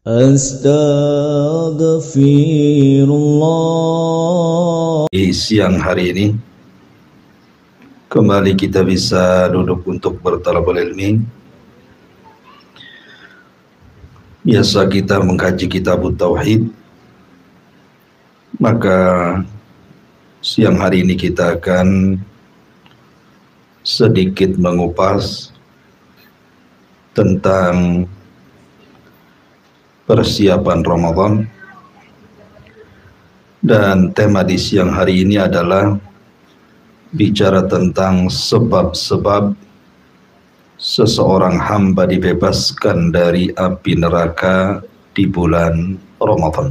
Astaghfirullah. Di siang hari ini kembali kita bisa duduk untuk bertalabul ilmi. Biasa kita mengkaji kitab tauhid, maka siang hari ini kita akan sedikit mengupas tentang persiapan Ramadan, dan tema di siang hari ini adalah bicara tentang sebab-sebab seseorang hamba dibebaskan dari api neraka di bulan Ramadan.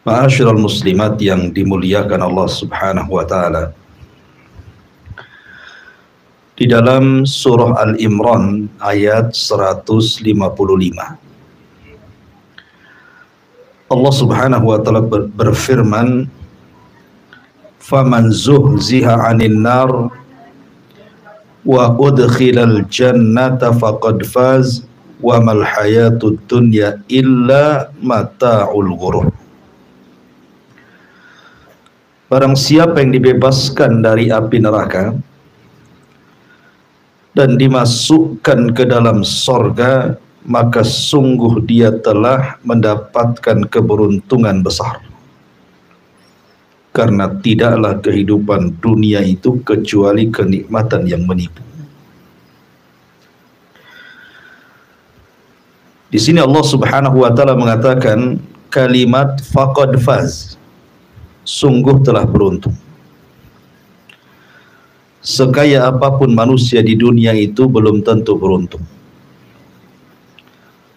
Ma'asyiral muslimat yang dimuliakan Allah Subhanahu wa taala, di dalam surah Al-Imran ayat 155 Allah Subhanahu wa taala berfirman, "Faman zuhziha 'anil nar wa udkhilal jannata faqad faz wa mal hayatud dunya illa mata'ul ghurur." Barang siapa yang dibebaskan dari api neraka dan dimasukkan ke dalam sorga, maka sungguh dia telah mendapatkan keberuntungan besar. Karena tidaklah kehidupan dunia itu kecuali kenikmatan yang menipu. Di sini Allah Subhanahu wa taala mengatakan kalimat faqad faz, sungguh telah beruntung. Sekaya apapun manusia di dunia itu belum tentu beruntung.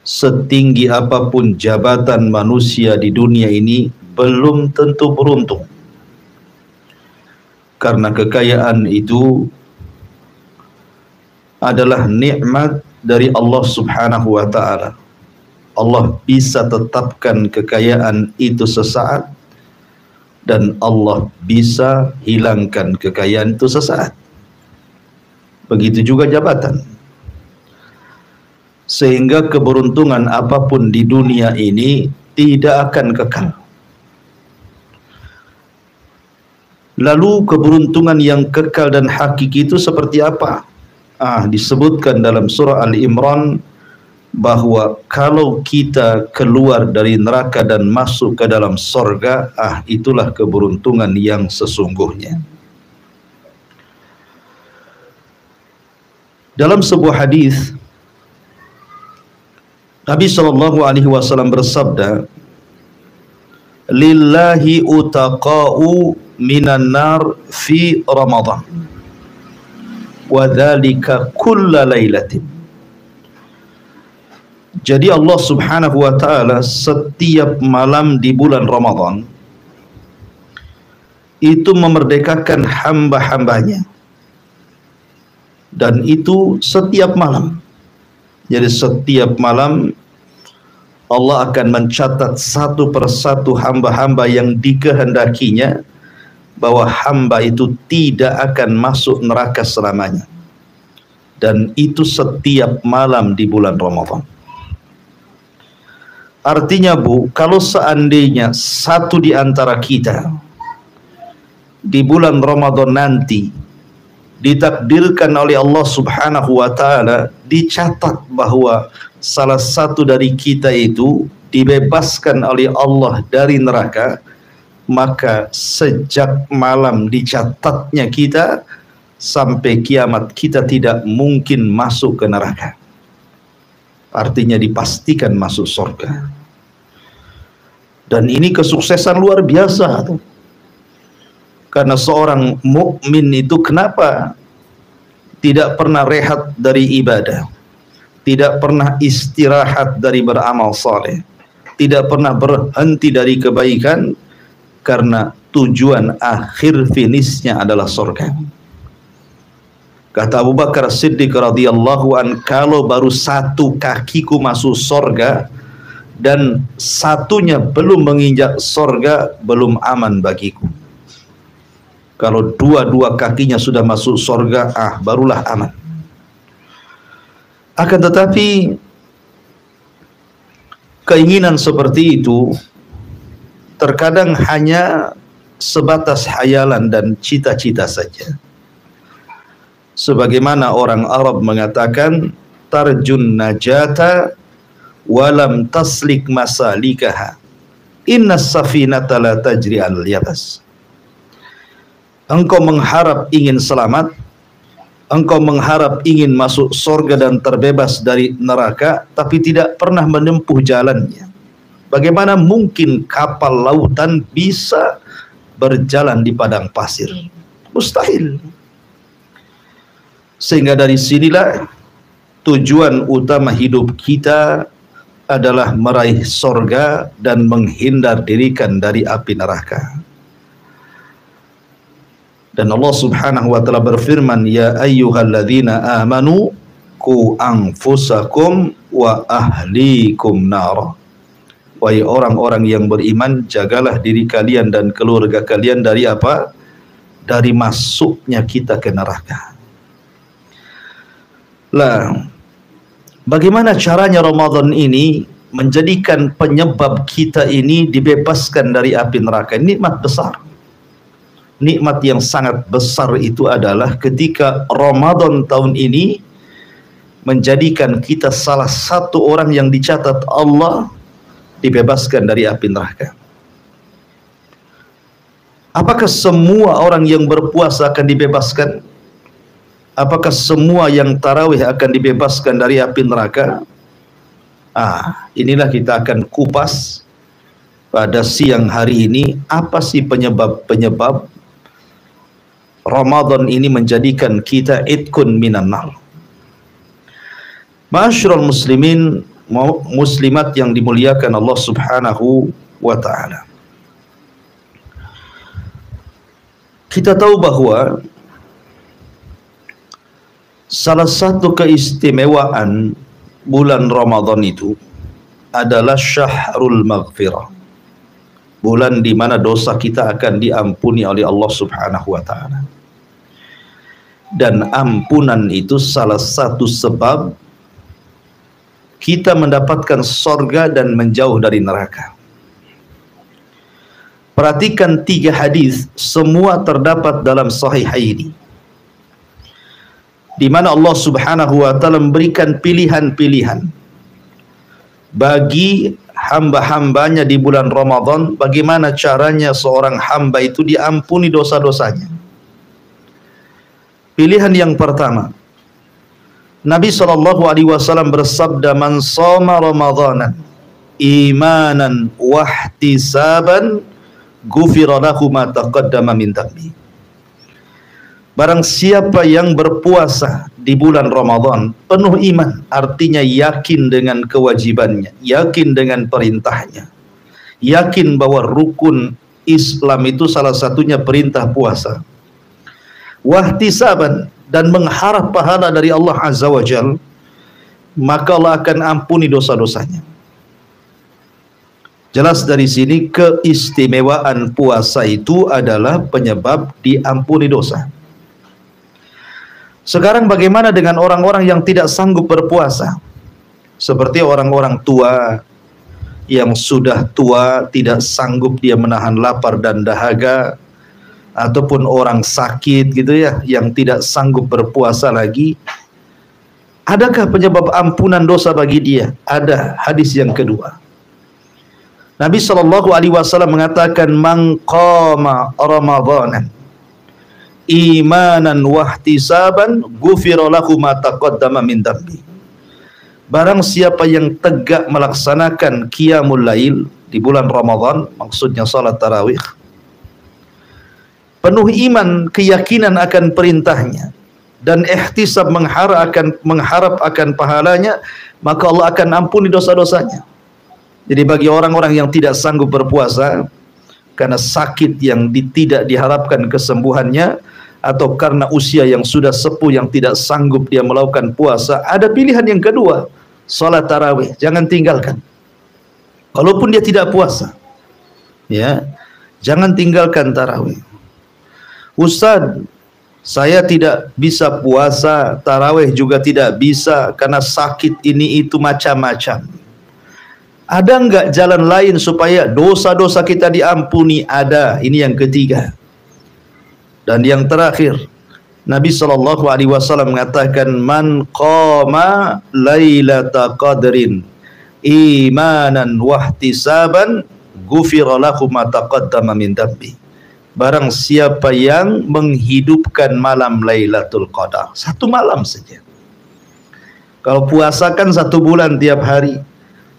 Setinggi apapun jabatan manusia di dunia ini belum tentu beruntung. Karena kekayaan itu adalah nikmat dari Allah Subhanahu wa taala. Allah bisa tetapkan kekayaan itu sesaat, dan Allah bisa hilangkan kekayaan itu sesaat. Begitu juga jabatan. Sehingga keberuntungan apapun di dunia ini tidak akan kekal. Lalu keberuntungan yang kekal dan hakiki itu seperti apa? Disebutkan dalam surah Al-Imran bahwa kalau kita keluar dari neraka dan masuk ke dalam sorga, itulah keberuntungan yang sesungguhnya. Dalam sebuah hadis, Nabi Shallallahu Alaihi Wasallam bersabda, "Lillahi utaqa'u minan nar fi Ramadan, wa dzalika kulla lailatin." Jadi Allah Subhanahu wa taala setiap malam di bulan Ramadan itu memerdekakan hamba-hambanya, dan itu setiap malam. Jadi setiap malam Allah akan mencatat satu persatu hamba-hamba yang dikehendakinya, bahwa hamba itu tidak akan masuk neraka selamanya, dan itu setiap malam di bulan Ramadan. Artinya kalau seandainya satu di antara kita di bulan Ramadan nanti ditakdirkan oleh Allah Subhanahu wa taala, dicatat bahwa salah satu dari kita itu dibebaskan oleh Allah dari neraka, maka sejak malam dicatatnya kita sampai kiamat kita tidak mungkin masuk ke neraka. Artinya dipastikan masuk surga. Dan ini kesuksesan luar biasa tuh. Karena seorang mukmin itu kenapa tidak pernah rehat dari ibadah, tidak pernah istirahat dari beramal saleh, tidak pernah berhenti dari kebaikan, karena tujuan akhir finishnya adalah surga. Kata Abu Bakar Siddiq radhiyallahu an, kalau baru satu kakiku masuk surga dan satunya belum menginjak surga, belum aman bagiku. Kalau dua-dua kakinya sudah masuk surga, barulah aman. Akan tetapi keinginan seperti itu terkadang hanya sebatas hayalan dan cita-cita saja. Sebagaimana orang Arab mengatakan, tarjun najata walam taslik masalikaha, inna safinata la tajri al yabas. Engkau mengharap ingin selamat, engkau mengharap ingin masuk surga dan terbebas dari neraka, tapi tidak pernah menempuh jalannya. Bagaimana mungkin kapal lautan bisa berjalan di padang pasir? Mustahil. Sehingga dari sinilah tujuan utama hidup kita adalah meraih surga dan menghindar dirikan dari api neraka. Dan Allah Subhanahu wa taala berfirman, ya ayyuhalladzina amanu qu anfusakum wa ahlikum nar. Wahai orang-orang yang beriman, jagalah diri kalian dan keluarga kalian dari apa? Dari masuknya kita ke neraka. Lah, bagaimana caranya Ramadan ini menjadikan penyebab kita ini dibebaskan dari api neraka? Nikmat besar. Nikmat yang sangat besar itu adalah ketika Ramadan tahun ini menjadikan kita salah satu orang yang dicatat Allah dibebaskan dari api neraka. Apakah semua orang yang berpuasa akan dibebaskan? Apakah semua yang tarawih akan dibebaskan dari api neraka? Inilah kita akan kupas pada siang hari ini. Apa sih penyebab Ramadan ini menjadikan kita itkun minan nar? Ma'asyiral muslimin, muslimat yang dimuliakan Allah Subhanahu wa taala. Kita tahu bahwa salah satu keistimewaan bulan Ramadan itu adalah syahrul maghfirah. Bulan di mana dosa kita akan diampuni oleh Allah Subhanahu wa taala. Dan ampunan itu salah satu sebab kita mendapatkan surga dan menjauh dari neraka. Perhatikan 3 hadis, semua terdapat dalam Sahihaini, di mana Allah Subhanahu wa taala memberikan pilihan-pilihan bagi hamba-hambanya di bulan Ramadan, bagaimana caranya seorang hamba itu diampuni dosa-dosanya. Pilihan yang pertama, Nabi SAW bersabda, man shoma Ramadanan imanan wahtisaban ghufira lahu ma taqaddama min dhanbi. Barang siapa yang berpuasa di bulan Ramadan penuh iman, artinya yakin dengan kewajibannya, yakin dengan perintahnya, yakin bahwa rukun Islam itu salah satunya perintah puasa, wahtisaban, dan mengharap pahala dari Allah Azza wa Jal, maka Allah akan ampuni dosa-dosanya. Jelas dari sini keistimewaan puasa itu adalah penyebab diampuni dosa. Sekarang bagaimana dengan orang-orang yang tidak sanggup berpuasa? Seperti orang-orang tua yang sudah tua, tidak sanggup dia menahan lapar dan dahaga, ataupun orang sakit gitu ya, yang tidak sanggup berpuasa lagi. Adakah penyebab ampunan dosa bagi dia? Ada. Hadis yang kedua, Nabi SAW mengatakan, man qama Ramadanan imanan wahtisaban ghufira lahu ma taqaddama min dhanbi. Barang siapa yang tegak melaksanakan qiyamul lail di bulan Ramadan, maksudnya salat tarawih, penuh iman, keyakinan akan perintahnya, dan ihtisab, mengharap akan pahalanya, maka Allah akan ampuni dosa-dosanya. Jadi bagi orang-orang yang tidak sanggup berpuasa karena sakit yang tidak diharapkan kesembuhannya, atau karena usia yang sudah sepuh yang tidak sanggup dia melakukan puasa, ada pilihan yang kedua, salat tarawih. Jangan tinggalkan. Walaupun dia tidak puasa, ya, jangan tinggalkan tarawih. Ustaz, Saya tidak bisa puasa, tarawih juga tidak bisa karena sakit ini itu macam-macam. Ada enggak jalan lain supaya dosa-dosa kita diampuni? Ada. Ini yang ketiga. Dan yang terakhir, Nabi SAW mengatakan, man qama lailata qadrin imanan wahtisaban ghufira lahu ma taqaddama min dhanbi. Barang siapa yang menghidupkan malam Lailatul Qadar, satu malam saja. Kalau puasa kan 1 bulan tiap hari,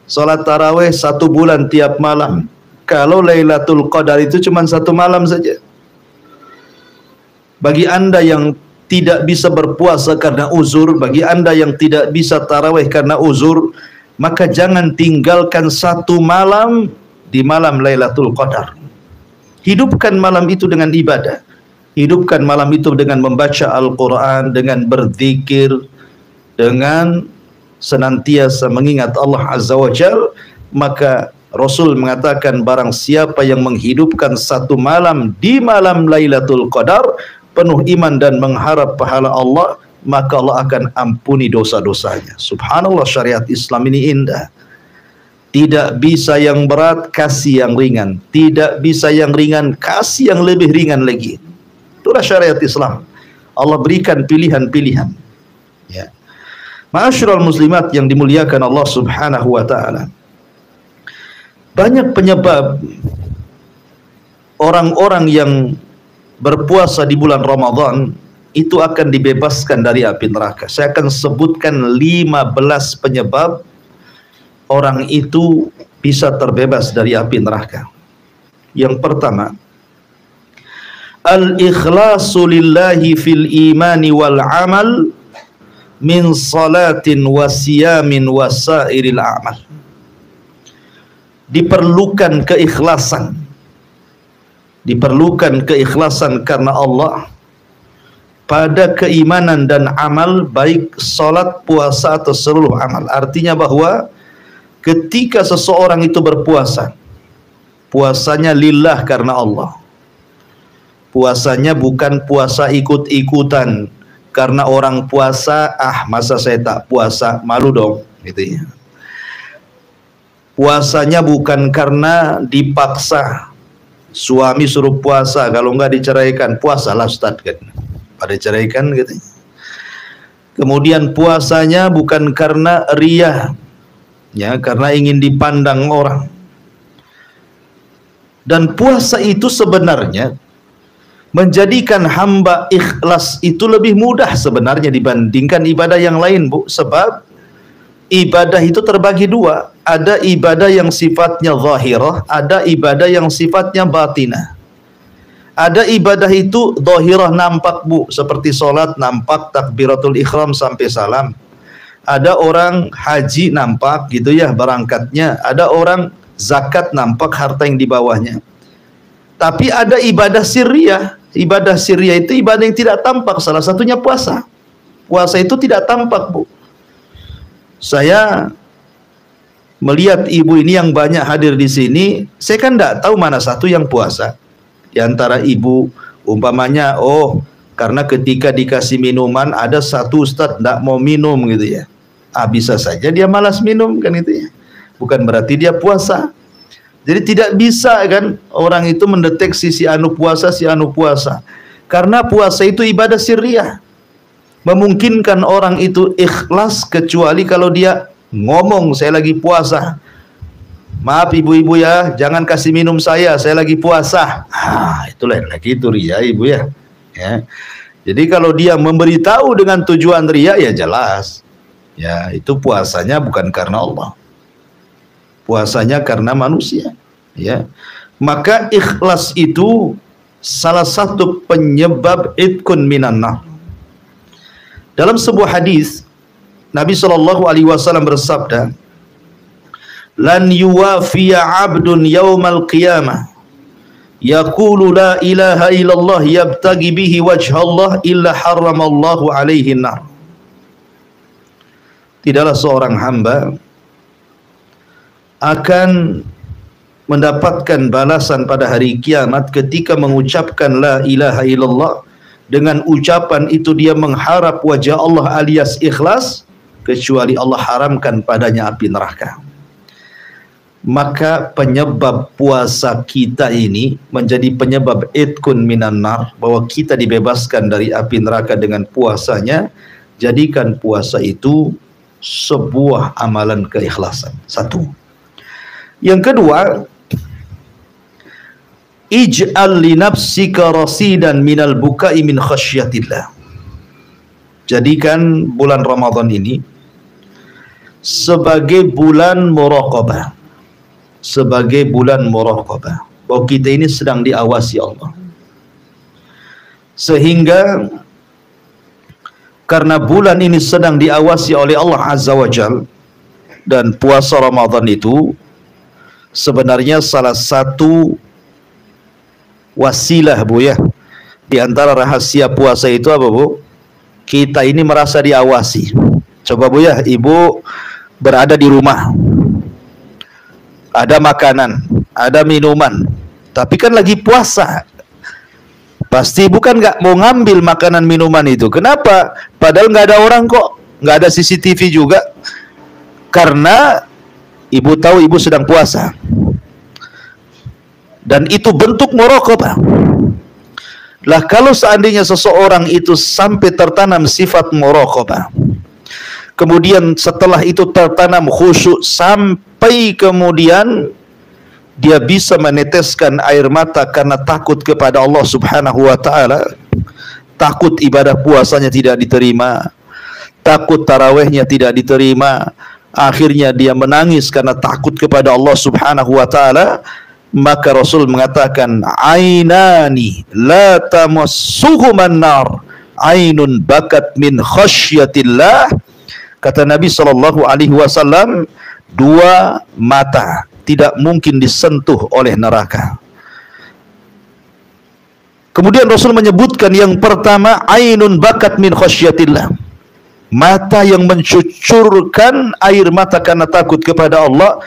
salat tarawih 1 bulan tiap malam. Kalau Lailatul Qadar itu cuma 1 malam saja. Bagi anda yang tidak bisa berpuasa karena uzur, bagi anda yang tidak bisa tarawih karena uzur, maka jangan tinggalkan 1 malam di malam Lailatul Qadar. Hidupkan malam itu dengan ibadah. Hidupkan malam itu dengan membaca Al-Quran, dengan berzikir, dengan senantiasa mengingat Allah Azza wa Jal. Maka Rasul mengatakan, barang siapa yang menghidupkan 1 malam di malam Lailatul Qadar, penuh iman dan mengharap pahala Allah, maka Allah akan ampuni dosa-dosanya. Subhanallah, syariat Islam ini indah. Tidak bisa yang berat, kasih yang ringan. Tidak bisa yang ringan, kasih yang lebih ringan lagi. Itulah syariat Islam. Allah berikan pilihan-pilihan. Ya. Ma'asyiral muslimat yang dimuliakan Allah Subhanahu wa ta'ala. Banyak penyebab orang-orang yang berpuasa di bulan Ramadan itu akan dibebaskan dari api neraka. Saya akan sebutkan 15 penyebab orang itu bisa terbebas dari api neraka. Yang pertama, al-ikhlasu lillahi fil imani wal amal min salatin wa siyamin wa sairil amal. Diperlukan keikhlasan. Diperlukan keikhlasan karena Allah pada keimanan dan amal, baik salat, puasa atau seluruh amal. Artinya bahwa ketika seseorang itu berpuasa, puasanya lillah karena Allah. Puasanya bukan puasa ikut-ikutan karena orang puasa, masa saya tak puasa, malu dong, gitu ya. Puasanya bukan karena dipaksa. Suami suruh puasa, kalau enggak diceraikan, puasalah Ustaz kan. Pada ceraikan gitu. Kemudian puasanya bukan karena riya, ya, karena ingin dipandang orang. Dan puasa itu sebenarnya menjadikan hamba ikhlas itu lebih mudah sebenarnya dibandingkan ibadah yang lain, Bu. Sebab ibadah itu terbagi 2. Ada ibadah yang sifatnya zahirah, ada ibadah yang sifatnya batinah. Ada ibadah itu zahirah, nampak, Bu, seperti sholat nampak takbiratul ihram sampai salam. Ada orang haji nampak gitu ya berangkatnya. Ada orang zakat nampak harta yang di bawahnya. Tapi ada ibadah sirriyah. Ibadah sirriyah itu ibadah yang tidak tampak. Salah satunya puasa. Puasa itu tidak tampak, Bu. Saya melihat ibu ini yang banyak hadir di sini, saya kan tidak tahu mana satu yang puasa. Di antara ibu, umpamanya, oh, karena ketika dikasih minuman ada satu ustadz tidak mau minum gitu ya. Bisa saja dia malas minum kan itu ya. Bukan berarti dia puasa. Jadi tidak bisa kan orang itu mendeteksi si anu puasa, si anu puasa. Karena puasa itu ibadah sirriyah. Memungkinkan orang itu ikhlas kecuali kalau dia ngomong, saya lagi puasa. Maaf ibu-ibu ya, jangan kasih minum saya lagi puasa. Itulah lagi itu riya, ibu ya. Ya. Jadi kalau dia memberitahu dengan tujuan riya, ya jelas. Ya, itu puasanya bukan karena Allah. Puasanya karena manusia. Ya. Maka ikhlas itu salah satu penyebab idkun minan nar. Dalam sebuah hadis Nabi SAW bersabda, lan yuwafiya 'abdun yaumal qiyamah yaqulu la ilaha illallah yabtagi bihi wajhallah illa harramallahu alaihi nar. Tidaklah seorang hamba akan mendapatkan balasan pada hari kiamat ketika mengucapkan la ilaha illallah dengan ucapan itu dia mengharap wajah Allah alias ikhlas, kecuali Allah haramkan padanya api neraka. Maka penyebab puasa kita ini menjadi penyebab itkun minan nar, bahwa kita dibebaskan dari api neraka dengan puasanya. Jadikan puasa itu sebuah amalan keikhlasan. Satu. Yang kedua, ij'al li nafsika rasidan minal bukai min khasyatillah. Jadikan bulan Ramadan ini sebagai bulan muraqabah, sebagai bulan muraqabah, bahwa kita ini sedang diawasi Allah. Sehingga karena bulan ini sedang diawasi oleh Allah Azza wa Jal, dan puasa Ramadan itu sebenarnya salah satu wasilah, Bu, ya. Di antara rahasia puasa itu apa, Bu? Kita ini merasa diawasi. Coba, Bu, ya, Ibu berada di rumah, ada makanan, ada minuman, tapi kan lagi puasa. Pasti Ibu kan nggak mau ngambil makanan minuman itu. Kenapa? Padahal nggak ada orang kok, nggak ada CCTV juga. Karena Ibu tahu Ibu sedang puasa. Dan itu bentuk muraqabah. Lah kalau seandainya seseorang itu sampai tertanam sifat muraqabah, kemudian setelah itu tertanam khusyuk, sampai kemudian dia bisa meneteskan air mata karena takut kepada Allah Subhanahu wa Ta'ala, takut ibadah puasanya tidak diterima, takut tarawehnya tidak diterima, akhirnya dia menangis karena takut kepada Allah Subhanahu wa Ta'ala. Maka Rasul mengatakan, ainani la tamassuhuman nar, ainun bakat min khasyatillah. Kata Nabi sallallahu alaihi wasallam, dua mata tidak mungkin disentuh oleh neraka. Kemudian Rasul menyebutkan yang pertama, ainun bakat min khasyatillah, mata yang mencucurkan air mata karena takut kepada Allah.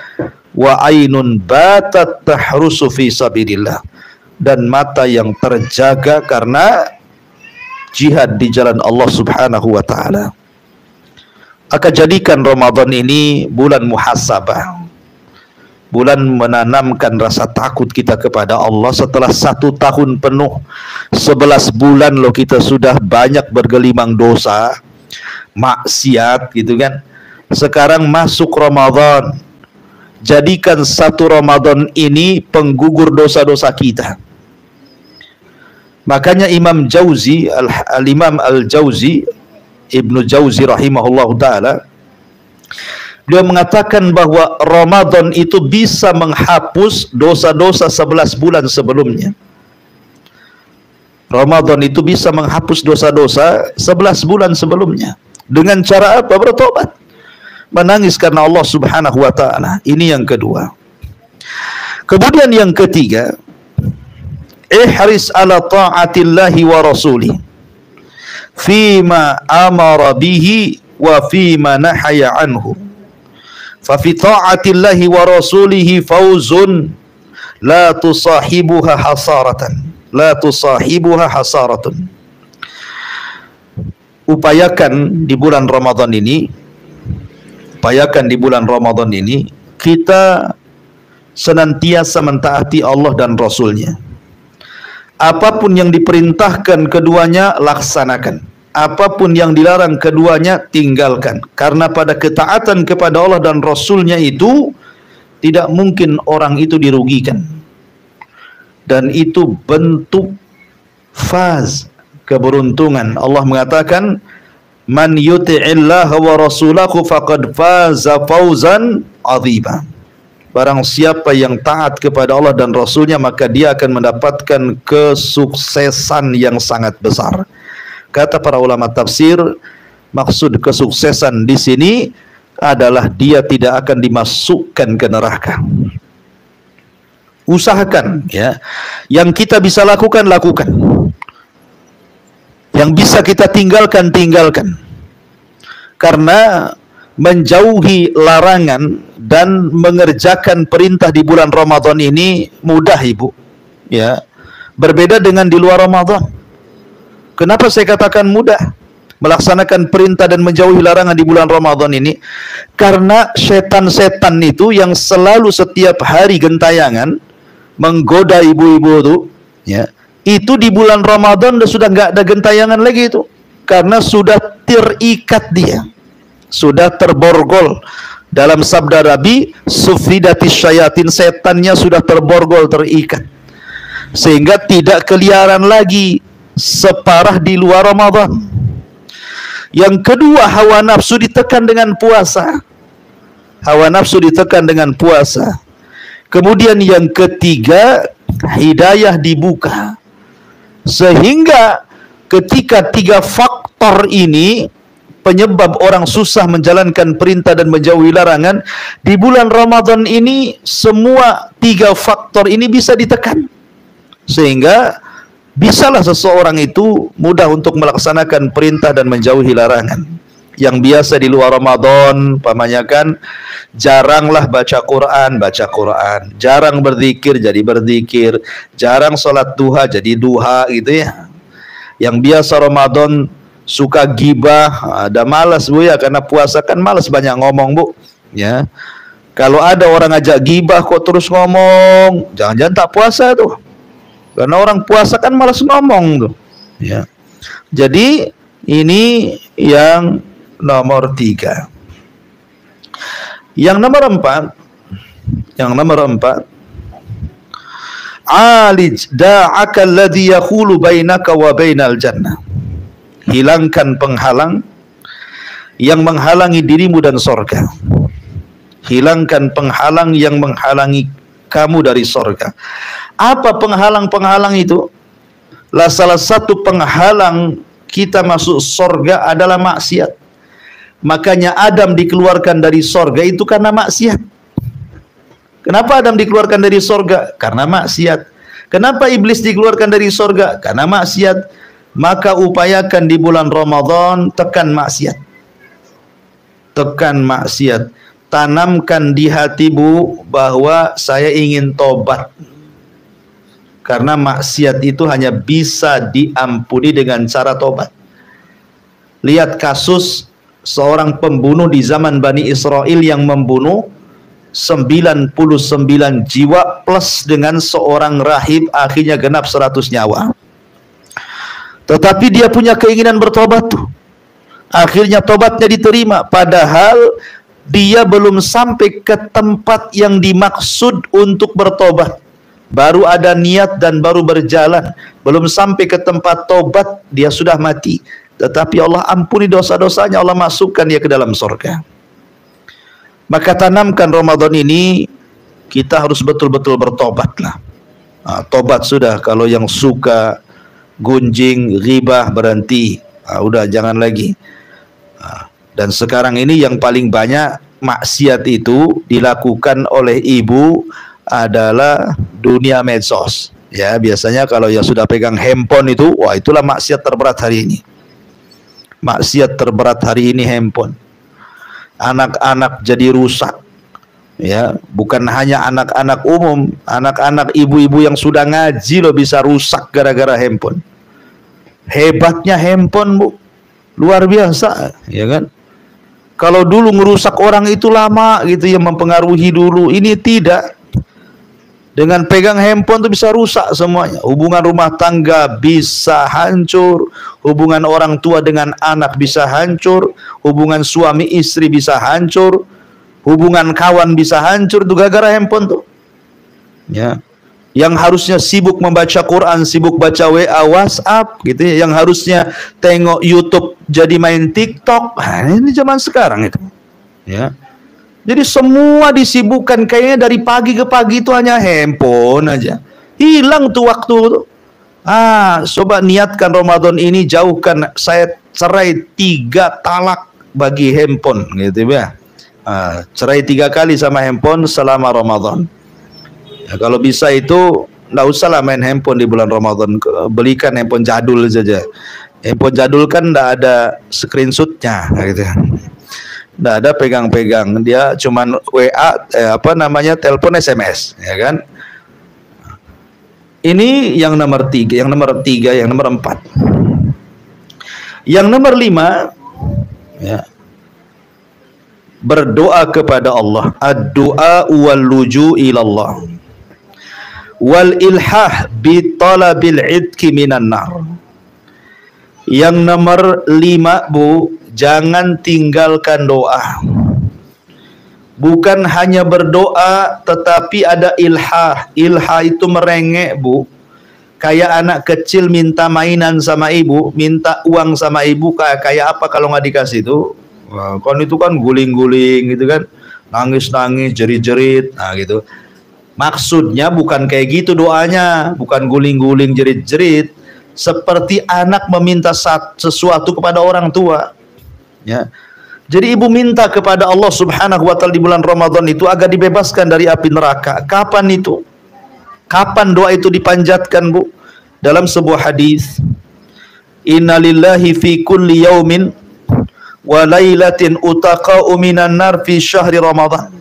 Wa ainun batat tahrusu fi sabilillah, dan mata yang terjaga karena jihad di jalan Allah Subhanahu wa Ta'ala. Akan jadikan Ramadan ini bulan muhasabah, bulan menanamkan rasa takut kita kepada Allah. Setelah 1 tahun penuh, 11 bulan loh kita sudah banyak bergelimang dosa, maksiat gitu kan. Sekarang masuk Ramadan, jadikan 1 Ramadan ini penggugur dosa-dosa kita. Makanya Imam Jauzi, Al-Imam Al-Jauzi, Ibnu Jauzi rahimahullahu ta'ala, beliau mengatakan bahwa Ramadan itu bisa menghapus dosa-dosa 11 bulan sebelumnya. Ramadan itu bisa menghapus dosa-dosa 11 bulan sebelumnya. Dengan cara apa? Bertobat, menangis karena Allah Subhanahu wa Ta'ala. Ini yang kedua. Kemudian yang ketiga, ihris ala ta'atillahi wa rasulih fima amara bihi wa fima nahaya anhu. Fa fi ta'atillahi wa rasulihi fawzun la tusahibuha hasaratan, la tusahibuha hasaratun. Upayakan di bulan Ramadan ini, upayakan di bulan Ramadan ini kita senantiasa mentaati Allah dan Rasulnya. Apapun yang diperintahkan keduanya laksanakan, apapun yang dilarang keduanya tinggalkan. Karena pada ketaatan kepada Allah dan Rasulnya itu tidak mungkin orang itu dirugikan, dan itu bentuk faz, keberuntungan. Allah mengatakan, man yuti'illaha wa rasulahu faqad faza fawzan 'azima. Barang siapa yang taat kepada Allah dan Rasulnya, maka dia akan mendapatkan kesuksesan yang sangat besar. Kata para ulama tafsir, maksud kesuksesan di sini adalah dia tidak akan dimasukkan ke neraka. Usahakan, ya. Yang kita bisa lakukan, lakukan. Yang bisa kita tinggalkan, tinggalkan. Karena menjauhi larangan dan mengerjakan perintah di bulan Ramadan ini mudah, Ibu. Ya. Berbeda dengan di luar Ramadan. Kenapa saya katakan mudah melaksanakan perintah dan menjauhi larangan di bulan Ramadan ini? Karena setan-setan itu yang selalu setiap hari gentayangan menggoda ibu-ibu itu, ya, itu di bulan Ramadan sudah nggak ada gentayangan lagi itu, karena sudah terikat dia, sudah terborgol. Dalam sabda Nabi, sufidatis syayatin, setannya sudah terborgol, terikat, sehingga tidak keliaran lagi separah di luar Ramadan. Yang kedua, hawa nafsu ditekan dengan puasa. Hawa nafsu ditekan dengan puasa. Kemudian yang ketiga, hidayah dibuka. Sehingga ketika tiga faktor ini penyebab orang susah menjalankan perintah dan menjauhi larangan, di bulan Ramadan ini semua tiga faktor ini bisa ditekan, sehingga bisalah seseorang itu mudah untuk melaksanakan perintah dan menjauhi larangan. Yang biasa di luar Ramadan, pamannya kan jaranglah baca Quran, jarang berzikir jadi berzikir, jarang sholat duha jadi duha gitu ya. Yang biasa Ramadan suka gibah, ada malas bu ya, karena puasa kan malas banyak ngomong bu, ya. Kalau ada orang ajak gibah kok terus ngomong, jangan-jangan tak puasa tuh, karena orang puasa kan malas ngomong tuh, ya. Jadi ini yang nomor 3. Yang nomor 4, alij da'aka alladhi yakhulu bainaka wa bainal jannah. Hilangkan penghalang yang menghalangi dirimu dan sorga. Hilangkan penghalang yang menghalangi kamu dari sorga. Apa penghalang-penghalang itu? Salah satu penghalang kita masuk sorga adalah maksiat. Makanya Adam dikeluarkan dari sorga itu karena maksiat. Kenapa Adam dikeluarkan dari sorga? Karena maksiat. Kenapa iblis dikeluarkan dari sorga? Karena maksiat. Maka upayakan di bulan Ramadan tekan maksiat. Tekan maksiat. Tanamkan di hatimu bahwa saya ingin tobat. Karena maksiat itu hanya bisa diampuni dengan cara tobat. Lihat kasus seorang pembunuh di zaman Bani Israel yang membunuh 99 jiwa plus dengan seorang rahib, akhirnya genap 100 nyawa. Tetapi dia punya keinginan bertobat tuh. Akhirnya tobatnya diterima, padahal dia belum sampai ke tempat yang dimaksud untuk bertobat. Baru ada niat dan baru berjalan, belum sampai ke tempat tobat dia sudah mati. Tetapi Allah ampuni dosa-dosanya, Allah masukkan dia ke dalam surga. Maka tanamkan Ramadan ini, kita harus betul-betul bertobatlah. Tobat sudah, kalau yang suka gunjing, ghibah, berhenti. Udah jangan lagi. Dan sekarang ini yang paling banyak maksiat itu dilakukan oleh ibu adalah dunia medsos. Ya, biasanya kalau yang sudah pegang handphone itu, wah itulah maksiat terberat hari ini. Maksiat terberat hari ini handphone. Anak-anak jadi rusak. Ya, bukan hanya anak-anak umum, anak-anak ibu-ibu yang sudah ngaji loh bisa rusak gara-gara handphone. Hebatnya handphone bu, luar biasa, ya kan? Kalau dulu ngerusak orang itu lama gitu ya, mempengaruhi dulu. Ini tidak. Dengan pegang handphone itu bisa rusak semuanya. Hubungan rumah tangga bisa hancur, hubungan orang tua dengan anak bisa hancur, hubungan suami istri bisa hancur, hubungan kawan bisa hancur tuh gara-gara handphone tuh. Ya. Yang harusnya sibuk membaca Quran, sibuk baca WA, WhatsApp gitu ya. Yang harusnya tengok YouTube jadi main TikTok. Ini zaman sekarang itu. Ya. Jadi semua disibukkan, kayaknya dari pagi ke pagi itu hanya handphone aja. Hilang tuh waktu tuh. Coba niatkan Ramadan ini, jauhkan, saya cerai 3 talak bagi handphone gitu ya. Cerai 3 kali sama handphone selama Ramadan. Ya, kalau bisa itu nggak usah lah main handphone di bulan Ramadan. Belikan handphone jadul saja. Handphone jadul kan nggak ada screenshotnya gitu. Nggak ada pegang-pegang, dia cuman WA, telepon SMS, ya kan? Ini yang nomor 3, yang nomor 4. Yang nomor 5, ya, berdoa kepada Allah. Ad-du'a wal luju' ilallah wal ilhah bi talabil idki minan nar. Yang nomor 5, Bu, jangan tinggalkan doa. Bukan hanya berdoa, tetapi ada ilhah. Ilhah itu merengek, Bu. Kayak anak kecil minta mainan sama ibu, minta uang sama ibu, kayak apa kalau nggak dikasih itu? Wah, kan itu kan guling-guling gitu kan, nangis-nangis, jerit-jerit, nah gitu. Maksudnya bukan kayak gitu doanya, bukan guling-guling, jerit-jerit, seperti anak meminta sesuatu kepada orang tua. Ya. Jadi ibu minta kepada Allah Subhanahu wa taala di bulan Ramadan itu agar dibebaskan dari api neraka. Kapan itu? Kapan doa itu dipanjatkan, Bu? Dalam sebuah hadis, innalillahi fi kulli yaumin wa lailatin utaqa'u minan nar fi syahri Ramadan.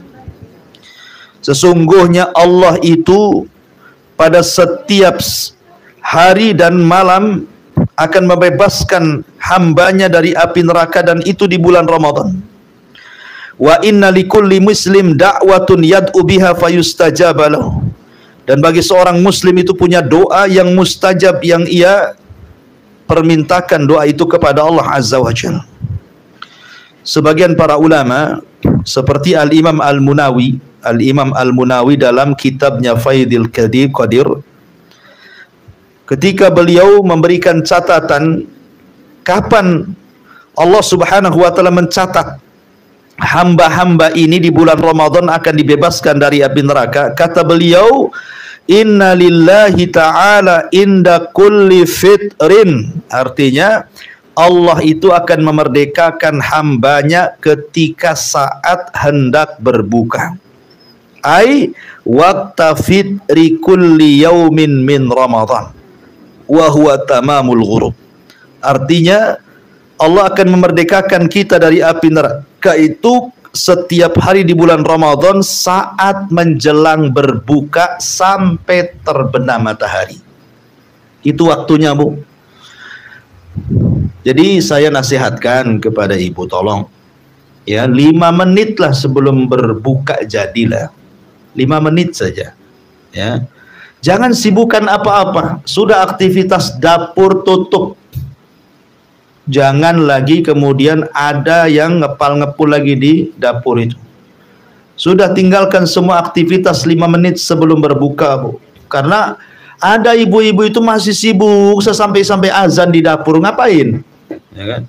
Sesungguhnya Allah itu pada setiap hari dan malam akan membebaskan hambanya dari api neraka, dan itu di bulan Ramadan. Wa inna likulli muslim da'watun yad'u biha fayustajaba lahu. Dan bagi seorang muslim itu punya doa yang mustajab, yang ia permintakan doa itu kepada Allah Azza wa Jalla. Sebagian para ulama seperti Al-Imam Al-Munawi dalam kitabnya Faidil Qadir, ketika beliau memberikan catatan kapan Allah Subhanahu wa taala mencatat hamba-hamba ini di bulan Ramadan akan dibebaskan dari api neraka, kata beliau, inna lillahi ta'ala inda kulli fitrin. Artinya Allah itu akan memerdekakan hambanya ketika saat hendak berbuka. Ai waqta fitri kulli yaumin min Ramadan wa huwa tamamul ghurub. Artinya Allah akan memerdekakan kita dari api neraka itu setiap hari di bulan Ramadan saat menjelang berbuka sampai terbenam matahari. Itu waktunya, Bu. Jadi saya nasihatkan kepada ibu, tolong ya 5 menit lah sebelum berbuka jadilah. 5 menit saja. Ya. Jangan sibukkan apa-apa. Sudah aktivitas dapur tutup. Jangan lagi kemudian ada yang ngepal-ngepul lagi di dapur itu. Sudah tinggalkan semua aktivitas 5 menit sebelum berbuka, Bu. Karena ada ibu-ibu itu masih sibuk sampai azan di dapur, ngapain? Ya kan?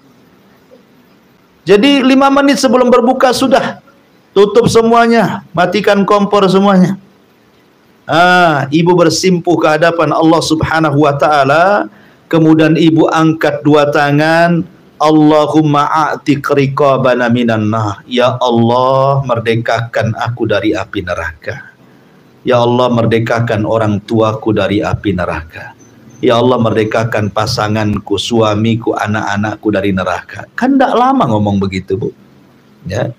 Jadi 5 menit sebelum berbuka sudah tutup semuanya, matikan kompor semuanya. Ibu bersimpuh ke hadapan Allah Subhanahu wa taala. Kemudian ibu angkat 2 tangan, Allahumma a'tiq riqabana minan nar. Ya Allah, merdekakan aku dari api neraka. Ya Allah, merdekakan orang tuaku dari api neraka. Ya Allah, merdekakan pasanganku, suamiku, anak-anakku dari neraka. Kan tidak lama ngomong begitu, Bu. Ya.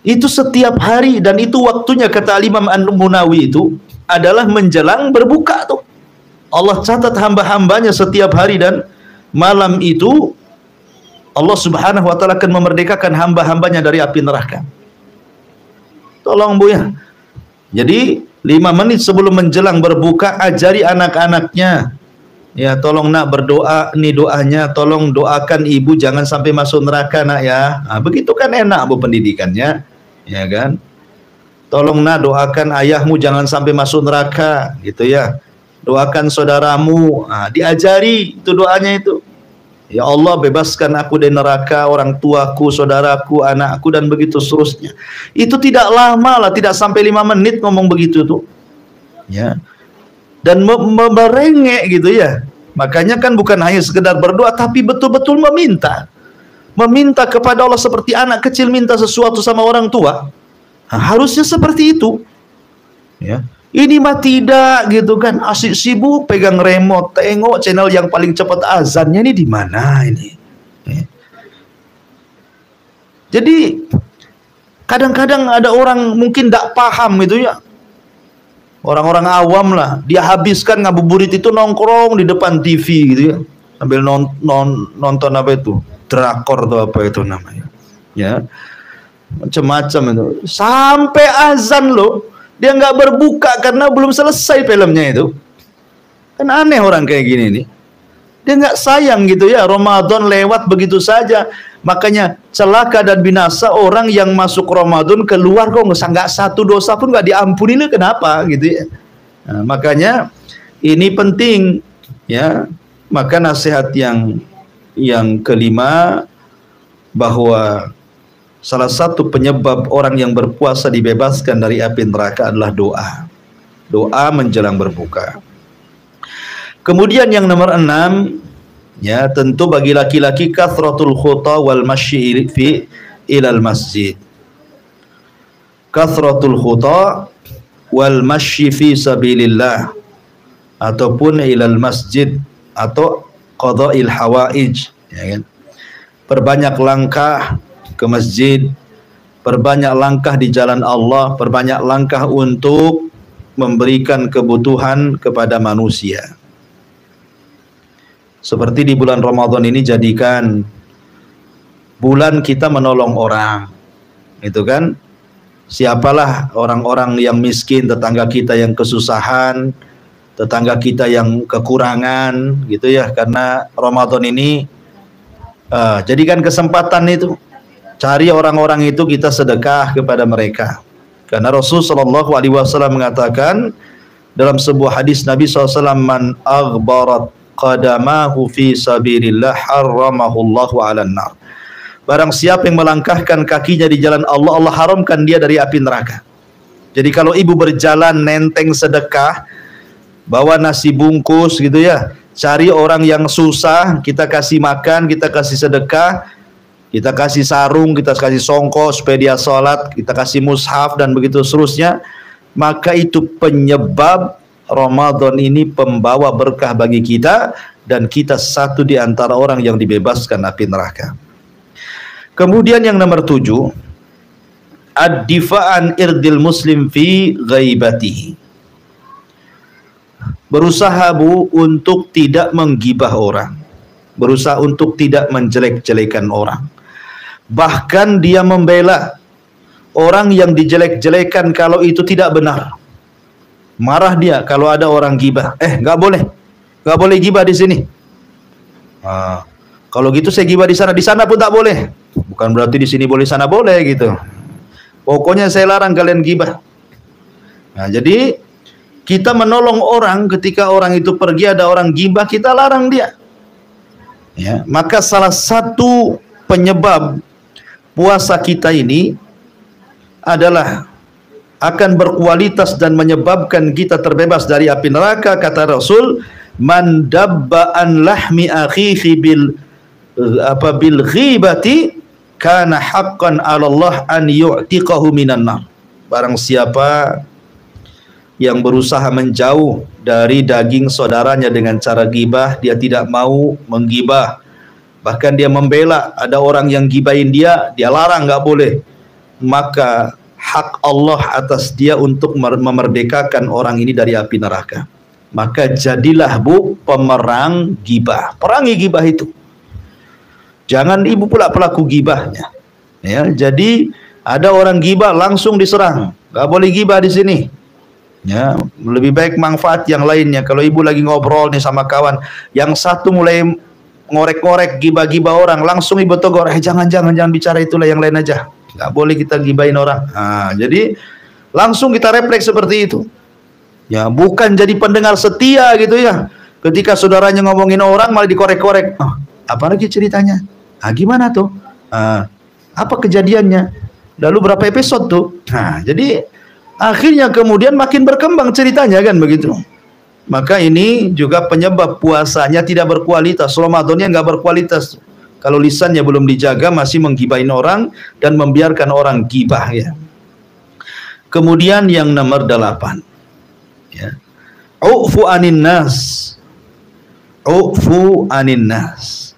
Itu setiap hari, dan itu waktunya, kata Imam Al-Munawi, itu adalah menjelang berbuka tuh. Allah catat hamba-hambanya setiap hari dan malam itu Allah Subhanahu wa taala akan memerdekakan hamba-hambanya dari api neraka. Tolong, Bu, ya. Jadi 5 menit sebelum menjelang berbuka ajari anak-anaknya. Ya, tolong nak berdoa, nih doanya, tolong doakan ibu jangan sampai masuk neraka, nak ya. Begitu kan enak, Bu, pendidikannya. Ya kan? Tolong nak doakan ayahmu jangan sampai masuk neraka, gitu ya. Doakan saudaramu, diajari itu doanya itu. Ya Allah, bebaskan aku dari neraka, orang tuaku, saudaraku, anakku, dan begitu seterusnya. Itu tidak lama lah, tidak sampai 5 menit ngomong begitu tuh. Ya. Dan merengek gitu ya. Makanya kan bukan hanya sekedar berdoa, tapi betul-betul meminta. Meminta kepada Allah seperti anak kecil minta sesuatu sama orang tua. Harusnya seperti itu. Ya. Ini mah tidak gitu kan, asik sibuk pegang remote, tengok channel yang paling cepat azannya ini di mana ini. Ya. Jadi kadang-kadang ada orang mungkin tidak paham gitu ya. Orang-orang awam lah, dia habiskan ngabuburit itu nongkrong di depan TV gitu ya. sambil nonton apa itu, drakor atau apa itu namanya, ya macam-macam itu, sampai azan loh dia nggak berbuka karena belum selesai filmnya itu. Kan aneh orang kayak gini nih, dia nggak sayang gitu ya, Ramadan lewat begitu saja. Makanya celaka dan binasa orang yang masuk Ramadan keluar kok nggak satu dosa pun nggak diampuni, nih kenapa gitu ya. Nah, makanya ini penting ya. Maka nasihat yang kelima, bahwa salah satu penyebab orang yang berpuasa dibebaskan dari api neraka adalah doa. Doa menjelang berbuka. Kemudian yang nomor 6, ya tentu bagi laki-laki, kathratul khuta wal masyi fi ilal masjid. Kathratul khuta wal masyi fi sabilillah, ataupun ilal masjid, atau qada'il hawaij, ya kan? Perbanyak langkah ke masjid, perbanyak langkah di jalan Allah, perbanyak langkah untuk memberikan kebutuhan kepada manusia. Seperti di bulan Ramadan ini, jadikan bulan kita menolong orang, itu kan. Siapalah orang-orang yang miskin, tetangga kita yang kesusahan, tetangga kita yang kekurangan, gitu ya. Karena Ramadan ini, jadikan kesempatan itu, cari orang-orang itu, kita sedekah kepada mereka. Karena Rasulullah SAW mengatakan dalam sebuah hadis Nabi SAW, man aghbarat qadamahu fi sabilillah harramahullahu 'alan nar. Barang siapa yang melangkahkan kakinya di jalan Allah, Allah haramkan dia dari api neraka. Jadi kalau ibu berjalan nenteng sedekah, bawa nasi bungkus gitu ya, cari orang yang susah, kita kasih makan, kita kasih sedekah, kita kasih sarung, kita kasih songkok supaya dia sholat, kita kasih mushaf dan begitu seterusnya, maka itu penyebab Ramadan ini pembawa berkah bagi kita, dan kita satu di antara orang yang dibebaskan api neraka. Kemudian yang nomor 7, ad-difa'an irdil muslim fi ghaibatihi. Berusaha untuk tidak menggibah orang, berusaha untuk tidak menjelek-jelekan orang. Bahkan dia membela orang yang dijelek-jelekan kalau itu tidak benar. Marah dia kalau ada orang gibah. Nggak boleh gibah di sini. Kalau gitu saya gibah di sana pun tak boleh. Bukan berarti di sini boleh, sana boleh gitu. Pokoknya saya larang kalian gibah. Nah, jadi kita menolong orang ketika orang itu pergi ada orang gibah, kita larang dia. Ya, maka salah satu penyebab puasa kita ini adalah akan berkualitas dan menyebabkan kita terbebas dari api neraka. Kata Rasul, man dabba an lahmi akhihi bil ghibati kana haqqan 'ala Allah an yu'tiqahu minan nar. Barang siapa yang berusaha menjauh dari daging saudaranya dengan cara gibah, dia tidak mau menggibah, bahkan dia membela, ada orang yang gibahin dia larang, nggak boleh, maka hak Allah atas dia untuk memerdekakan orang ini dari api neraka. Maka jadilah pemerang gibah, perangi gibah itu. Jangan ibu pula pelaku gibahnya. Ya, jadi ada orang gibah langsung diserang, nggak boleh gibah di sini. Ya, lebih baik manfaat yang lainnya. Kalau ibu lagi ngobrol nih sama kawan, yang satu mulai ngorek-ngorek gibah-gibah orang, langsung ibu tegur, jangan bicara itulah, yang lain aja. Nggak boleh kita gibahin orang. Nah, jadi langsung kita refleks seperti itu. Ya, bukan jadi pendengar setia gitu ya. Ketika saudaranya ngomongin orang malah dikorek-korek. Apalagi ceritanya? Gimana tuh? Apa kejadiannya? Lalu berapa episode tuh? Nah, jadi akhirnya kemudian makin berkembang ceritanya kan begitu. Maka ini juga penyebab puasanya tidak berkualitas, Ramadannya nggak berkualitas. Kalau lisannya belum dijaga, masih menggibahin orang dan membiarkan orang gibah ya. Kemudian yang nomor 8, ya, ufu anin nas, ufu anin nas.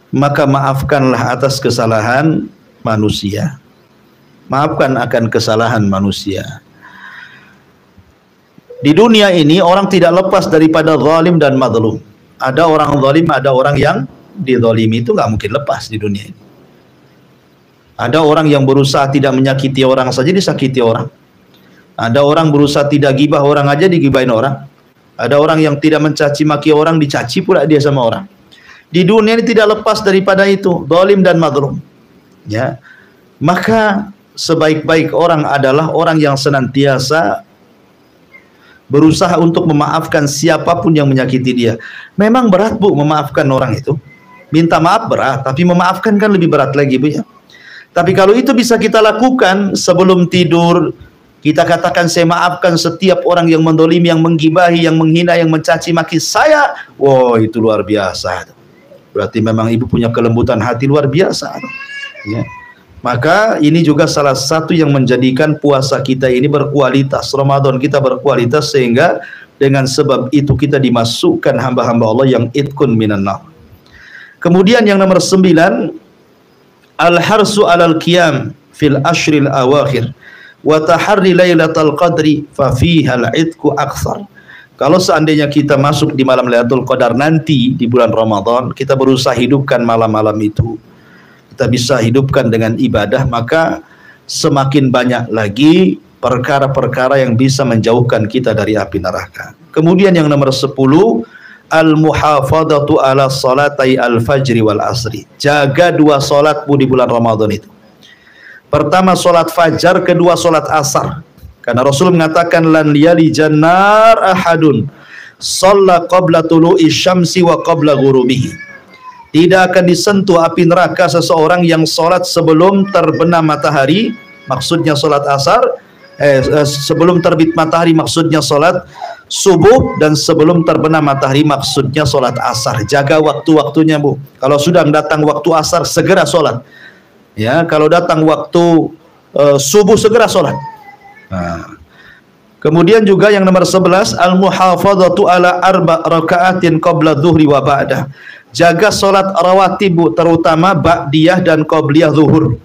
Maka maafkanlah atas kesalahan manusia. Maafkan akan kesalahan manusia. Di dunia ini orang tidak lepas daripada zalim dan mazlum. ada orang zalim, ada orang yang dizalimi, itu nggak mungkin lepas di dunia ini. Ada orang yang berusaha tidak menyakiti orang saja disakiti orang. Ada orang berusaha tidak gibah orang aja digibahin orang. Ada orang yang tidak mencaci maki orang dicaci pula dia sama orang. Di dunia ini tidak lepas daripada itu, zalim dan mazlum. Ya. Maka sebaik-baik orang adalah orang yang senantiasa berusaha untuk memaafkan siapapun yang menyakiti dia. Memang berat, Bu, memaafkan orang itu. Minta maaf berat, tapi memaafkan kan lebih berat lagi, Bu, ya. Tapi kalau itu bisa kita lakukan sebelum tidur, kita katakan saya maafkan setiap orang yang mendolimi, yang menggibahi, yang menghina, yang mencaci maki saya. Wow, itu luar biasa. Berarti memang ibu punya kelembutan hati luar biasa. Ya. Maka ini juga salah satu yang menjadikan puasa kita ini berkualitas, Ramadan kita berkualitas, sehingga dengan sebab itu kita dimasukkan hamba-hamba Allah yang itqun minan nar. Kemudian yang nomor 9, al-harsu alal qiyam fil ashril awakhir wa taharri lailatul qadri fa fiha al-itqu akthar. Kalau seandainya kita masuk di malam Lailatul Qadar nanti di bulan Ramadan, kita berusaha hidupkan malam-malam itu, kita bisa hidupkan dengan ibadah, maka semakin banyak lagi perkara-perkara yang bisa menjauhkan kita dari api neraka. Kemudian yang nomor 10, al-muhafadatu ala salatai al-fajri wal asri. Jaga 2 salat, Bu, di bulan Ramadan itu. Pertama salat fajar, kedua salat asar. Karena Rasul mengatakan lan liyali jannar ahadun shalla qabla tulu'i syamsi wa qabla ghurubihi. Tidak akan disentuh api neraka seseorang yang salat sebelum terbenam matahari, maksudnya salat asar, sebelum terbit matahari maksudnya salat subuh, dan sebelum terbenam matahari maksudnya sholat asar. Jaga waktu-waktunya, Bu. Kalau sudah datang waktu asar, segera sholat. Ya, kalau datang waktu subuh, segera sholat. Nah. Kemudian juga yang nomor 11, al-muhafadhatu ala arba raka'atin qabla dhuhri wa ba'dah. Jaga sholat rawatib, Bu, terutama ba'diyah dan qabliyah zuhur.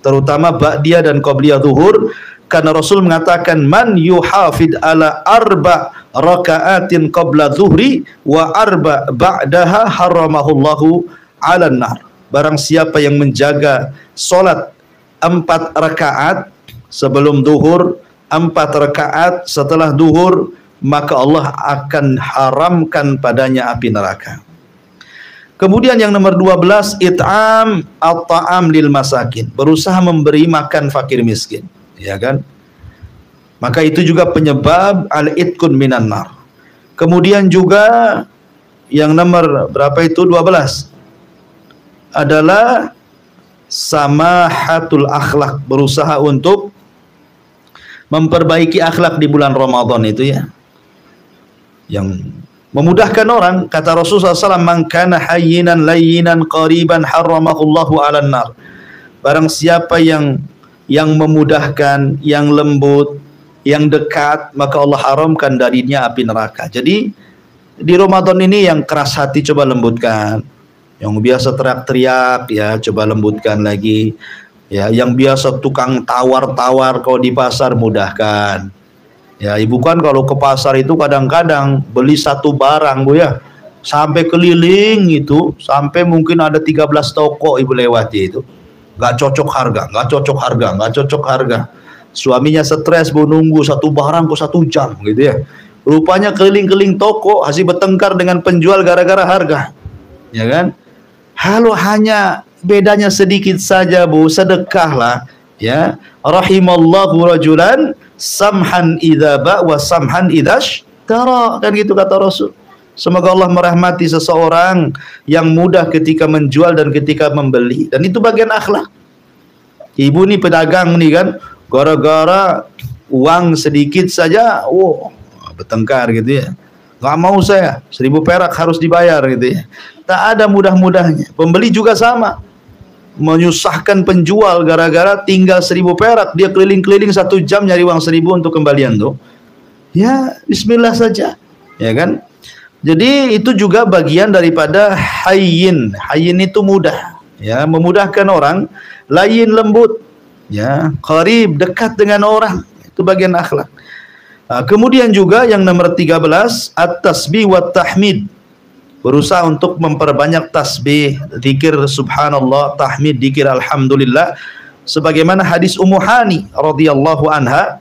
Terutama ba'diyah dan qabliyah zuhur. Karena Rasul mengatakan man yuhafid ala arba raka'atin qabla zuhri wa arba ba'daha haramahullahu ala nar. Barang siapa yang menjaga solat 4 rakaat sebelum zuhur, 4 rakaat setelah zuhur, maka Allah akan haramkan padanya api neraka. Kemudian yang nomor 12, it'am at-ta'am lil masakin. Berusaha memberi makan fakir miskin. Ya kan? Maka itu juga penyebab al-itqun minan nar. Kemudian juga yang nomor berapa itu? 12 adalah samahatul akhlak. Berusaha untuk memperbaiki akhlak di bulan Ramadan itu, ya, yang memudahkan orang. Kata Rasulullah SAW, man kana hayyinan layyinan qariban harramahullahu 'alan nar. Barang siapa yang memudahkan, yang lembut, yang dekat, maka Allah haramkan darinya api neraka. Jadi di Ramadan ini yang keras hati coba lembutkan, yang biasa teriak-teriak ya coba lembutkan lagi, ya, yang biasa tukang tawar-tawar kalau di pasar mudahkan. Ya, ibu kan kalau ke pasar itu kadang-kadang beli satu barang, Bu, ya, sampai keliling itu, sampai mungkin ada 13 toko ibu lewati itu. Nggak cocok harga, nggak cocok harga, nggak cocok harga. Suaminya stres, Bu, nunggu satu barang kok 1 jam gitu, ya. Rupanya keliling-keliling toko hasil bertengkar dengan penjual gara-gara harga, ya kan? Halo, hanya bedanya sedikit saja, Bu, sedekahlah, ya. Rahimallahu rajulan samhan idza ba wa samhan idzash tara, kan gitu kata Rasul. Semoga Allah merahmati seseorang yang mudah ketika menjual dan ketika membeli. Dan itu bagian akhlak. Ibu nih pedagang nih kan, gara-gara uang sedikit saja, bertengkar gitu, ya. Gak mau saya, 1000 perak harus dibayar gitu, ya. Tak ada mudah-mudahnya. Pembeli juga sama. Menyusahkan penjual gara-gara tinggal 1000 perak. Dia keliling-keliling 1 jam nyari uang 1000 untuk kembalian tuh. Ya, bismillah saja. Ya kan? Jadi itu juga bagian daripada hayyin. Hayyin itu mudah, ya, memudahkan orang. Layyin lembut, ya, qarib dekat dengan orang. Itu bagian akhlak. Nah, kemudian juga yang nomor 13, at-tasbih wa tahmid. berusaha untuk memperbanyak tasbih, zikir subhanallah, tahmid, zikir alhamdulillah. Sebagaimana hadis Ummu Hani radhiyallahu anha,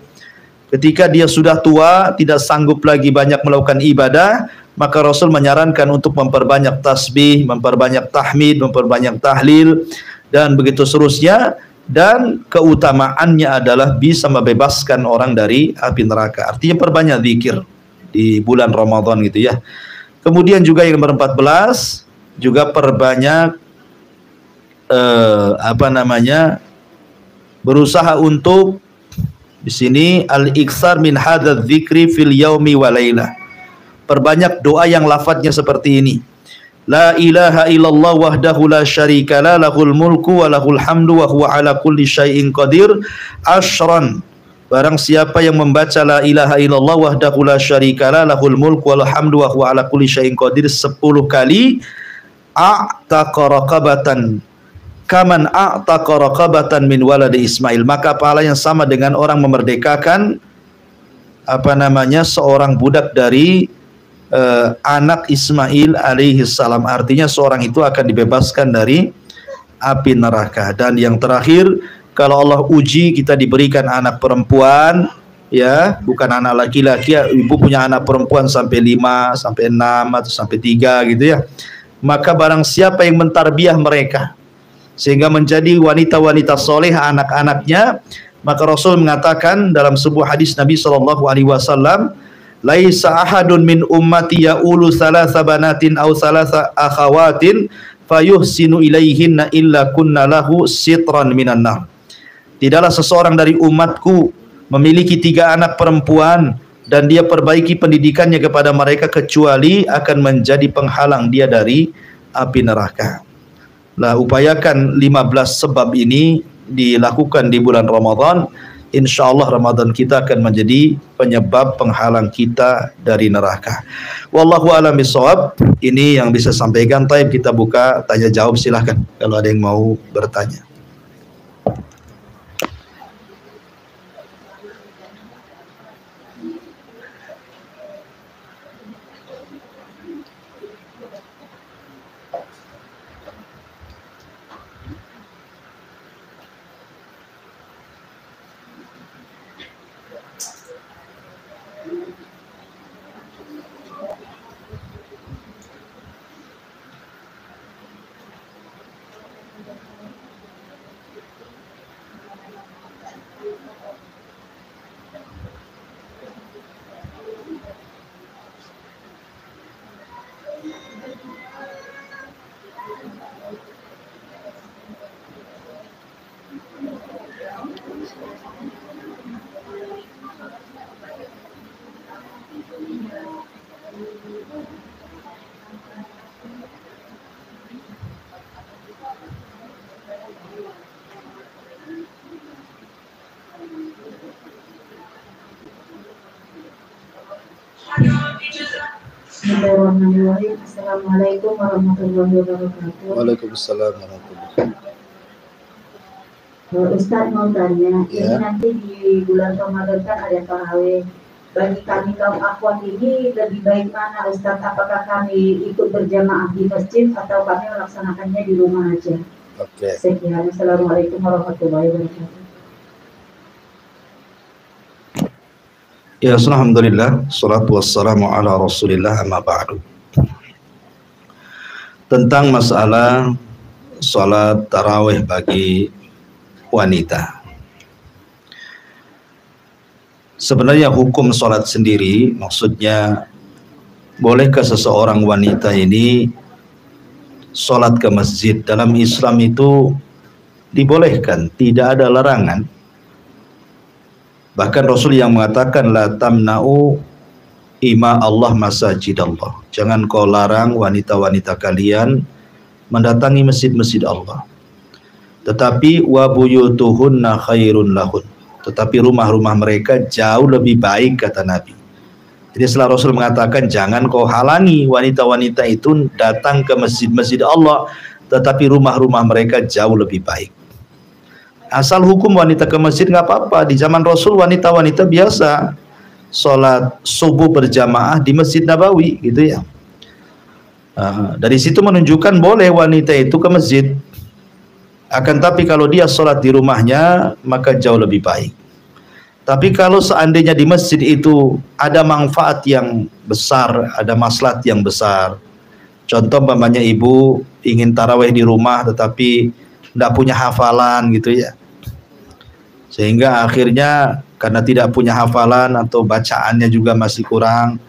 ketika dia sudah tua, tidak sanggup lagi banyak melakukan ibadah, maka Rasul menyarankan untuk memperbanyak tasbih, memperbanyak tahmid, memperbanyak tahlil, dan begitu seterusnya. Dan keutamaannya adalah bisa membebaskan orang dari api neraka. Artinya perbanyak zikir di bulan Ramadan gitu ya. Kemudian juga yang nomor 14, juga perbanyak berusaha untuk di sini al-iksar min hadzal dzikri fil yaumi wa lailah. Perbanyak doa yang lafadznya seperti ini. La ilaha illallah wahdahu la syarikalah, lahul mulku wa lahul hamdu wa huwa ala kulli syai'in qadir asyran. Barang siapa yang membaca la ilaha illallah wahdahu la syarikalah, lahul mulku wa lahul hamdu wa huwa ala kulli syai'in qadir 10 kali, a'taqa raqabatan kaman a'taqa raqabatan min waladi Ismail, maka pahala yang sama dengan orang memerdekakan seorang budak dari anak Ismail alaihi salam. Artinya seorang itu akan dibebaskan dari api neraka. Dan yang terakhir, kalau Allah uji kita diberikan anak perempuan, ya, bukan anak laki-laki, ibu punya anak perempuan sampai 5, sampai 6 atau sampai 3 gitu ya. Maka barang siapa yang mentarbiah mereka sehingga menjadi wanita-wanita soleh anak-anaknya, maka Rasul mengatakan dalam sebuah hadis Nabi sallallahu alaihi wasallam, laisa ahadun min ummati ya'ulu thalatha banatin aw thalatha akhawatin fayuhsinu ilaihinna illa kunna lahu sitran minan nar. Tidaklah seseorang dari umatku memiliki 3 anak perempuan dan dia perbaiki pendidikannya kepada mereka kecuali akan menjadi penghalang dia dari api neraka. Nah, upayakan 15 sebab ini dilakukan di bulan Ramadan. Insyaallah Ramadan kita akan menjadi penyebab penghalang kita dari neraka. Wallahu a'lam bishawab. Ini yang bisa sampaikan. Taib, kita buka tanya jawab, silahkan kalau ada yang mau bertanya. Bismillahirrahmanirrahim. Assalamualaikum warahmatullahi wabarakatuh. Waalaikumsalam warahmatullahi wabarakatuh. Ustaz mau tanya, ya. Ini nanti di bulan Ramadan kan ada tarawih. Bagi kami kaum akhwat ini lebih baik mana Ustaz? Apakah kami ikut berjamaah di masjid atau kami melaksanakannya di rumah aja? Oke. Sekian. Assalamualaikum warahmatullahi wabarakatuh. Ya, alhamdulillah, salatu wassalamu ala rasulillah, amma ba'du. Tentang masalah salat tarawih bagi wanita. Sebenarnya hukum salat sendiri, maksudnya bolehkah seseorang wanita ini salat ke masjid? Dalam Islam itu dibolehkan, tidak ada larangan. Bahkan Rasul yang mengatakan la tamna'u ima Allah masajid Allah. Jangan kau larang wanita-wanita kalian mendatangi masjid-masjid Allah. Tetapi wa buyutuhunna khairun lahun. Tetapi rumah-rumah mereka jauh lebih baik, kata Nabi. Jadi setelah Rasul mengatakan jangan kau halangi wanita-wanita itu datang ke masjid-masjid Allah, tetapi rumah-rumah mereka jauh lebih baik. Asal hukum wanita ke masjid nggak apa-apa. Di zaman Rasul wanita-wanita biasa sholat subuh berjamaah di Masjid Nabawi gitu ya. Dari situ menunjukkan boleh wanita itu ke masjid. Akan tapi kalau dia sholat di rumahnya maka jauh lebih baik. Tapi kalau seandainya di masjid itu ada manfaat yang besar, ada maslahat yang besar. Contoh umpamanya ibu ingin tarawih di rumah tetapi tidak punya hafalan gitu ya. Sehingga akhirnya karena tidak punya hafalan atau bacaannya juga masih kurang,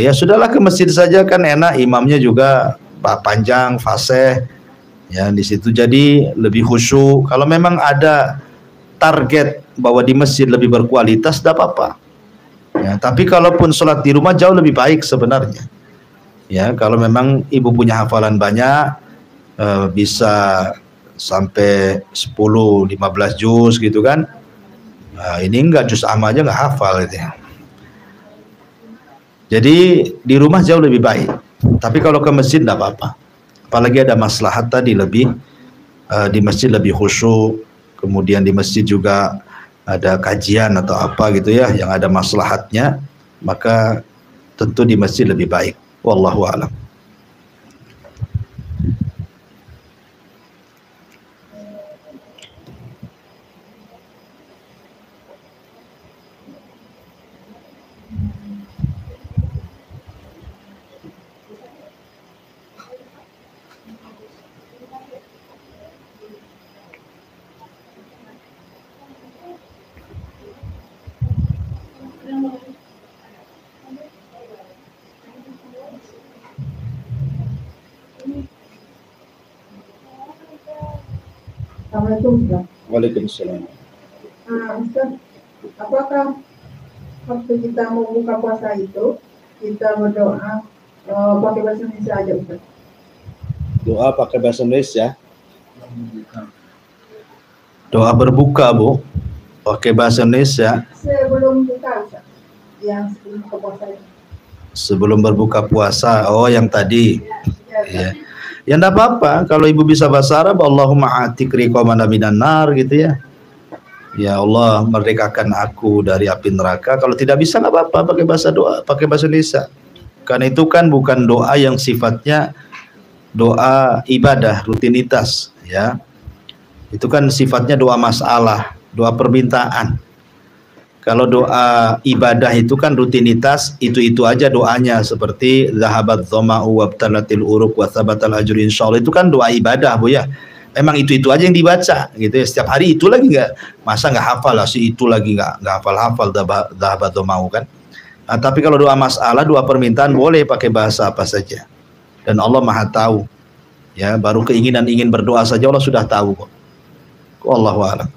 ya sudahlah ke masjid saja kan enak, imamnya juga panjang, fasih. Ya di situ jadi lebih khusyuk. Kalau memang ada target bahwa di masjid lebih berkualitas, tidak apa-apa. Ya, tapi kalaupun sholat di rumah jauh lebih baik sebenarnya. Ya, kalau memang ibu punya hafalan banyak, bisa sampai 10-15 juz gitu kan. Nah, ini enggak, juz amma aja enggak hafal gitu ya. Jadi di rumah jauh lebih baik. Tapi kalau ke masjid enggak apa-apa. Apalagi ada maslahat tadi lebih di masjid lebih khusyuk. Kemudian di masjid juga ada kajian atau apa gitu ya yang ada maslahatnya, maka tentu di masjid lebih baik. Wallahu a'lam. Assalamualaikum Ustaz. Waalaikumsalam. Ustaz, apakah waktu kita mau buka puasa itu kita berdoa pakai bahasa Indonesia aja Ustaz? Doa pakai bahasa Indonesia. Doa berbuka Bu, pakai bahasa Indonesia. Sebelum buka Ustaz, yang sebelum buka puasa itu. Sebelum berbuka puasa, oh yang tadi. Ya. Ya enggak apa-apa kalau ibu bisa bahasa Arab, Allahumma atik riqamana minan nar gitu ya. Ya Allah, merdekakan aku dari api neraka. Kalau tidak bisa enggak apa-apa pakai bahasa doa, pakai bahasa Indonesia. Karena itu kan bukan doa yang sifatnya doa ibadah, rutinitas ya. Itu kan sifatnya doa masalah, doa permintaan. Kalau doa ibadah itu kan rutinitas, itu aja doanya, seperti zahabat dhama'u wabtalatil uruq wa thabatal ajru insyaallah, itu kan doa ibadah Bu ya. Memang itu aja yang dibaca gitu ya. Setiap hari itu lagi enggak, masa enggak hafal lah si itu lagi enggak hafal zahabat dhama'u kan. Nah, tapi kalau doa masalah, doa permintaan boleh pakai bahasa apa saja. Dan Allah Maha tahu. Ya, baru keinginan ingin berdoa saja Allah sudah tahu kok. Wallahu a'lam.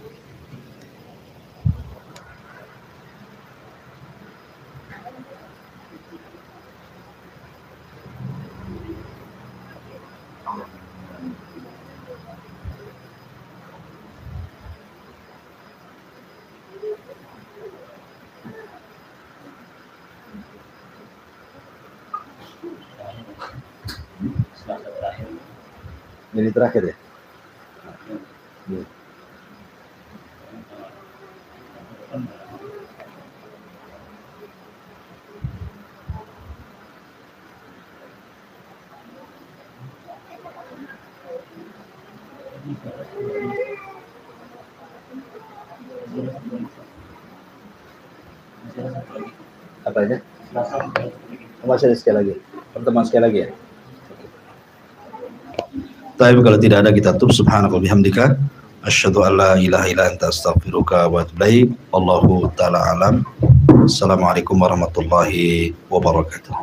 Ini terakhir ya? Apa aja? Masih ada sekali lagi. Pertemuan sekali lagi ya? Tapi kalau tidak ada kita tutup. Subhanallah bihamdika asyhadu an la ilaha illa anta astaghfiruka wa atubu ilaik. Wallahu taala alam. Assalamualaikum warahmatullahi wabarakatuh.